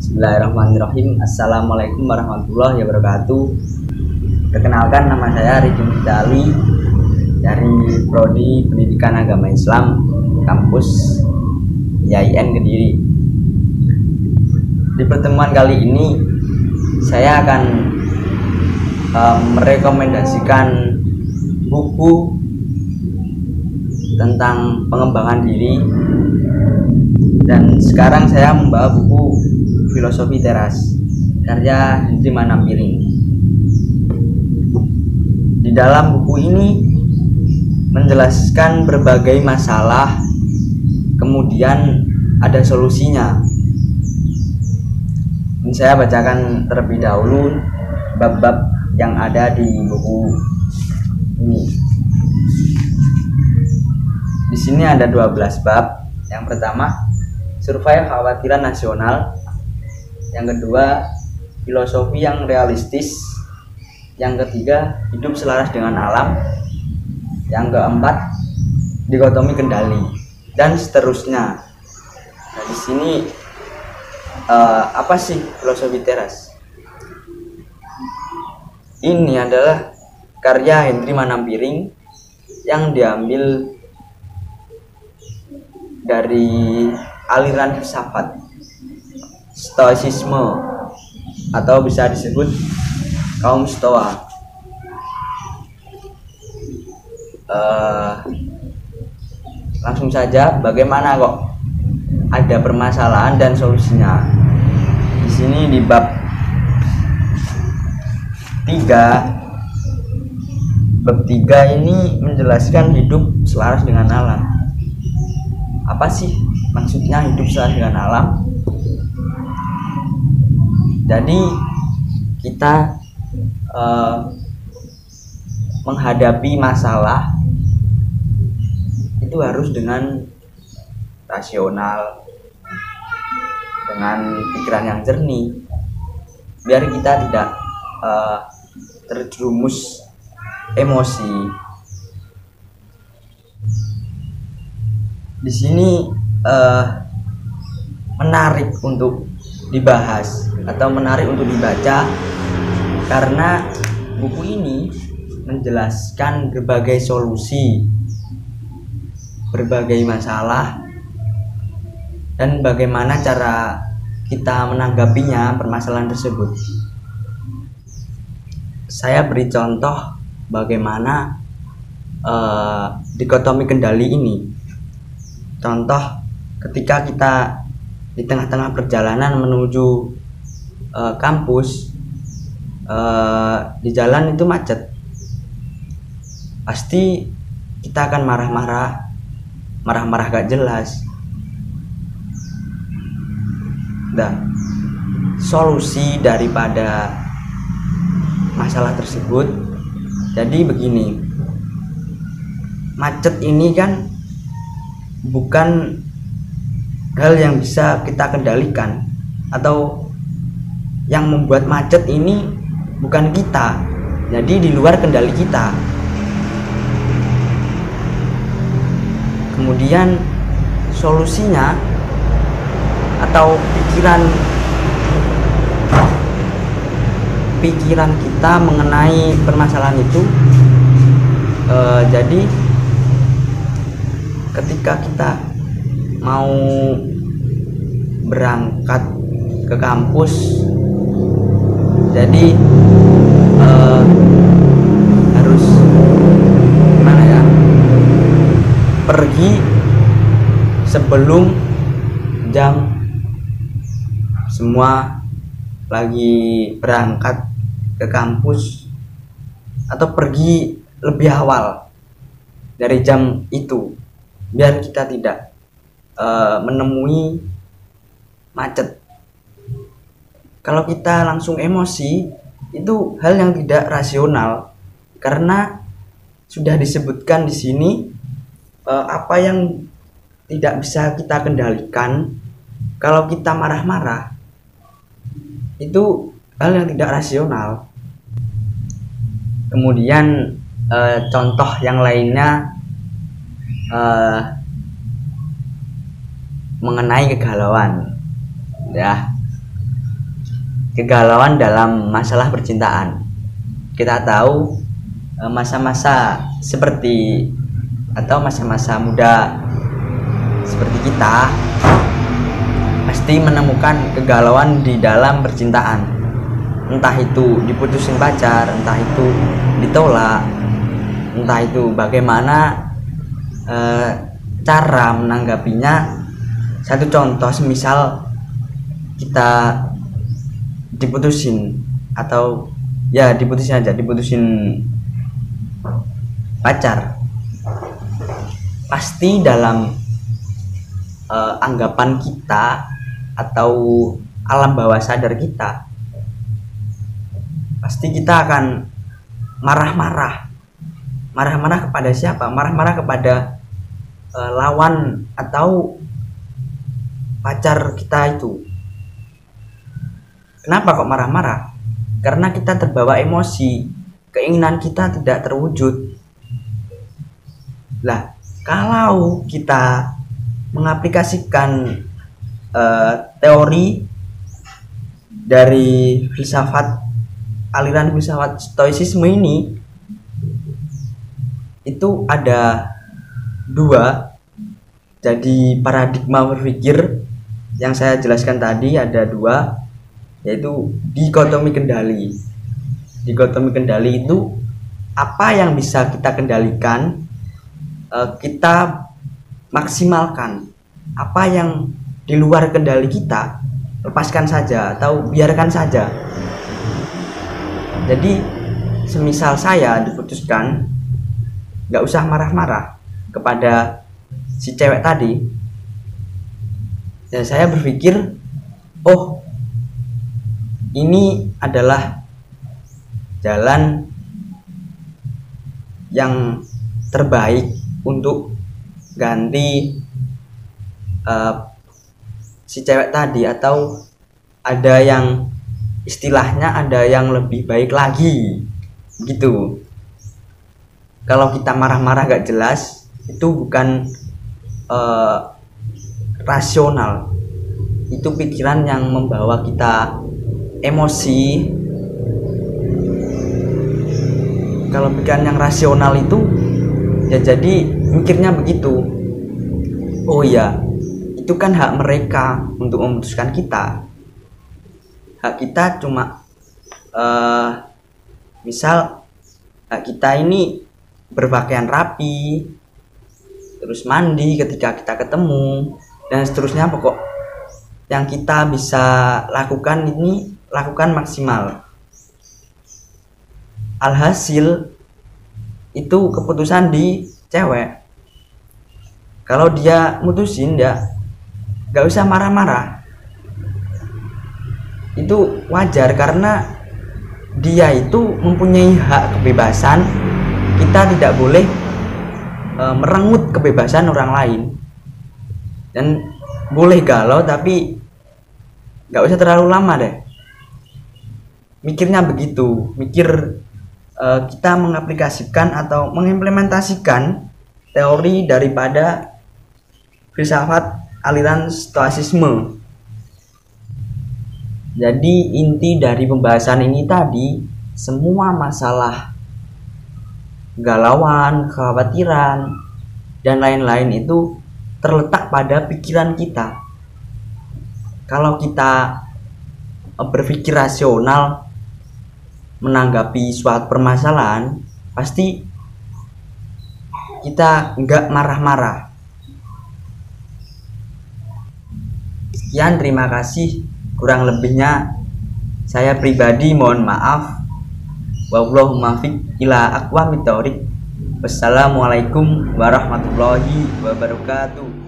Bismillahirrahmanirrahim. Assalamualaikum warahmatullahi wabarakatuh. Perkenalkan, nama saya Riki Mutali dari Prodi Pendidikan Agama Islam kampus IAIN Kediri. Di pertemuan kali ini saya akan merekomendasikan buku tentang pengembangan diri, dan sekarang saya membawa buku Filosofi Teras karya Hendri Manampiring. Di dalam buku ini menjelaskan berbagai masalah, kemudian ada solusinya. Ini saya bacakan terlebih dahulu bab-bab yang ada di buku ini. Di sini ada 12 bab. Yang pertama, survei kekhawatiran nasional. Yang kedua, filosofi yang realistis. Yang ketiga, hidup selaras dengan alam. Yang keempat, dikotomi kendali, dan seterusnya. Nah, di sini apa sih filosofi teras? Ini adalah karya Hendri Manampiring yang diambil dari aliran filsafat Stoicisme, atau bisa disebut kaum Stoa. Langsung saja, bagaimana kok ada permasalahan dan solusinya? Di sini di bab 3, ini menjelaskan hidup selaras dengan alam. Apa sih maksudnya hidup selaras dengan alam? Jadi kita menghadapi masalah itu harus dengan rasional, dengan pikiran yang jernih, biar kita tidak terjerumus emosi. Di sini menarik untuk dibahas atau menarik untuk dibaca karena buku ini menjelaskan berbagai solusi, berbagai masalah, dan bagaimana cara kita menanggapinya permasalahan tersebut. Saya beri contoh bagaimana dikotomi kendali ini. Contoh, ketika kita di tengah-tengah perjalanan menuju kampus, di jalan itu macet, pasti kita akan marah-marah gak jelas. Dan solusi daripada masalah tersebut, jadi begini, macet ini kan bukan hal yang bisa kita kendalikan, atau yang membuat macet ini bukan kita, jadi di luar kendali kita. Kemudian solusinya atau pikiran kita mengenai permasalahan itu, jadi ketika kita mau berangkat ke kampus, jadi harus gimana ya, pergi sebelum jam semua lagi berangkat ke kampus, atau pergi lebih awal dari jam itu, biar kita tidak menemui macet. Kalau kita langsung emosi, itu hal yang tidak rasional, karena sudah disebutkan di sini apa yang tidak bisa kita kendalikan. Kalau kita marah-marah, itu hal yang tidak rasional. Kemudian contoh yang lainnya mengenai kegalauan, ya. kegalauan dalam masalah percintaan. Kita tahu masa-masa seperti atau masa-masa muda seperti kita pasti menemukan kegalauan di dalam percintaan. Entah itu diputusin pacar, entah itu ditolak, entah itu bagaimana cara menanggapinya. Satu contoh, semisal kita diputusin atau ya diputusin pacar, pasti dalam anggapan kita atau alam bawah sadar kita, pasti kita akan marah-marah kepada siapa? Marah-marah kepada lawan atau pacar kita itu. Kenapa kok marah-marah? Karena kita terbawa emosi, keinginan kita tidak terwujud. Lah, kalau kita mengaplikasikan teori dari aliran filsafat stoicisme ini, itu ada dua. Jadi paradigma berpikir yang saya jelaskan tadi ada dua, yaitu dikotomi kendali. Dikotomi kendali itu apa yang bisa kita kendalikan, kita maksimalkan. Apa yang di luar kendali kita, lepaskan saja atau biarkan saja. Jadi semisal saya diputuskan, nggak usah marah-marah kepada si cewek tadi, dan saya berpikir, oh ini adalah jalan yang terbaik untuk ganti si cewek tadi, atau ada yang istilahnya ada yang lebih baik lagi gitu. Kalau kita marah-marah gak jelas, itu bukan rasional, itu pikiran yang membawa kita emosi. Kalau pikiran yang rasional itu ya jadi mikirnya begitu, oh iya, itu kan hak mereka untuk memutuskan kita. Hak kita cuma misal hak kita ini berpakaian rapi, terus mandi ketika kita ketemu, dan seterusnya. Pokok yang kita bisa lakukan ini lakukan maksimal. Alhasil itu keputusan di cewek. Kalau dia mutusin ya gak usah marah-marah, itu wajar karena dia itu mempunyai hak kebebasan. Kita tidak boleh merenggut kebebasan orang lain, dan boleh galau tapi gak usah terlalu lama deh mikirnya begitu. Kita mengaplikasikan atau mengimplementasikan teori daripada filsafat aliran stoicisme. Jadi inti dari pembahasan ini tadi, semua masalah galauan, kekhawatiran, dan lain-lain itu terletak pada pikiran kita. Kalau kita berpikir rasional menanggapi suatu permasalahan, pasti kita nggak marah-marah. Sekian, terima kasih. Kurang lebihnya saya pribadi mohon maaf. Wallahu muwaffiq ila aqwamit thoriq. Wassalamualaikum warahmatullahi wabarakatuh.